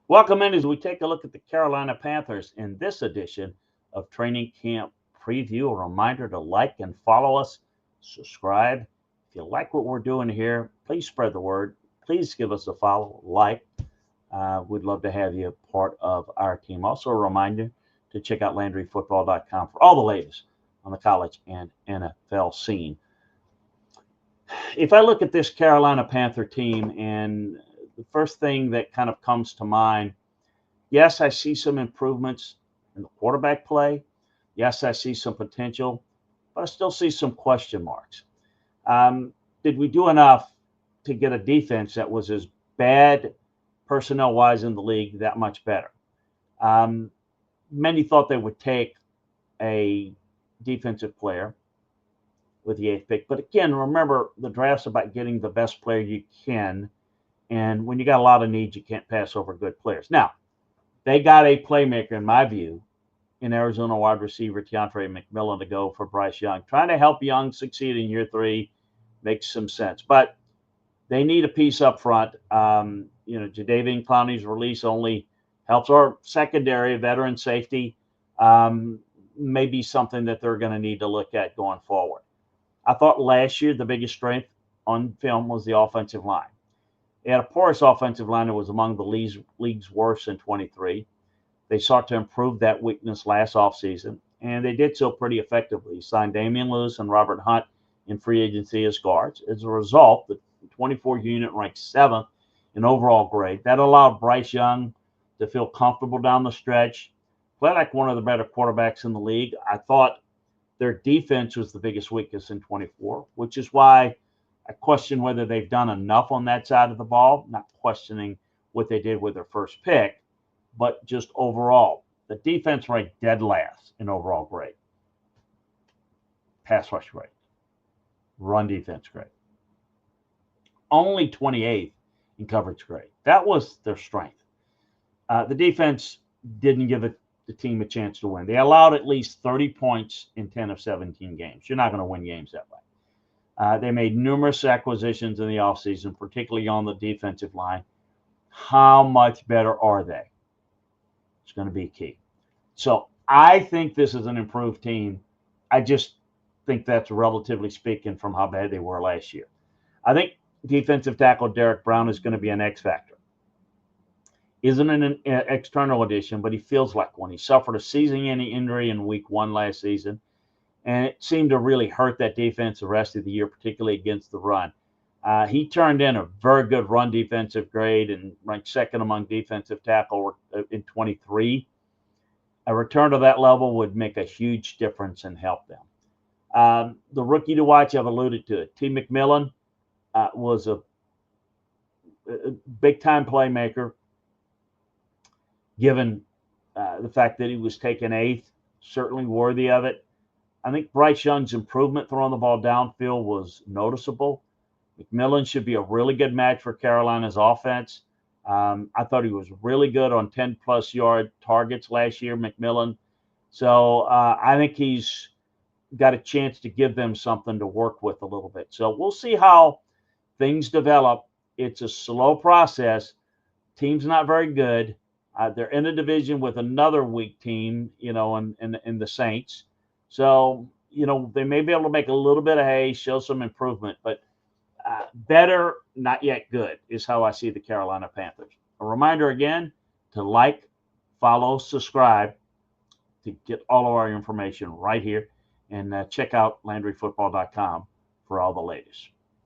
Welcome in as we take a look at the Carolina Panthers in this edition of Training Camp Preview. A reminder to like and follow us, subscribe. If you like what we're doing here, please spread the word. Please give us a follow, like. We'd love to have you part of our team. Also, a reminder to check out LandryFootball.com for all the latest on the college and NFL scene. If I look at this Carolina Panther team, and the first thing that kind of comes to mind, yes, I see some improvements in the quarterback play. Yes, I see some potential, but I still see some question marks. Did we do enough to get a defense that was as bad personnel wise in the league that much better? Um, Many thought they would take a defensive player with the eighth pick. But again, remember the draft's about getting the best player you can. And when you got a lot of needs, you can't pass over good players. Now, they got a playmaker, in my view, in Arizona wide receiver Tetairoa McMillan to go for Bryce Young. Trying to help Young succeed in year three makes some sense. But they need a piece up front. Jadeveon Clowney's release only helps, or secondary veteran safety may be something that they're going to need to look at going forward. I thought last year the biggest strength on film was the offensive line. They had a porous offensive line that was among the league's worst in 23. They sought to improve that weakness last offseason, and they did so pretty effectively. Signed Damian Lewis and Robert Hunt in free agency as guards. As a result, the 24 unit ranked seventh in overall grade. That allowed Bryce Young to feel comfortable down the stretch, play like one of the better quarterbacks in the league. I thought their defense was the biggest weakness in 24, which is why I question whether they've done enough on that side of the ball, not questioning what they did with their first pick, but just overall. The defense ranked dead last in overall grade. Pass rush grade. Run defense grade. Only 28th in coverage grade. That was their strength. The defense didn't give the team a chance to win. They allowed at least 30 points in 10 of 17 games. You're not going to win games that way. They made numerous acquisitions in the offseason, particularly on the defensive line. How much better are they? It's going to be key. So I think this is an improved team. I just think that's relatively speaking from how bad they were last year. I think defensive tackle Derek Brown is going to be an X factor. Isn't an external addition, but he feels like one. He suffered a season-ending injury in week one last season, and it seemed to really hurt that defense the rest of the year, particularly against the run. He turned in a very good run defensive grade and ranked second among defensive tackle in 23. A return to that level would make a huge difference and help them. The rookie to watch, I've alluded to it. T. McMillan was a big-time playmaker, given the fact that he was taken eighth, certainly worthy of it. I think Bryce Young's improvement throwing the ball downfield was noticeable. McMillan should be a really good match for Carolina's offense. I thought he was really good on 10-plus yard targets last year, McMillan. So I think he's got a chance to give them something to work with a little bit. So we'll see how things develop. It's a slow process. Team's not very good. They're in a division with another weak team, in the Saints. So, they may be able to make a little bit of hay, show some improvement, but better, not yet good, is how I see the Carolina Panthers. A reminder again to like, follow, subscribe to get all of our information right here, and check out LandryFootball.com for all the latest.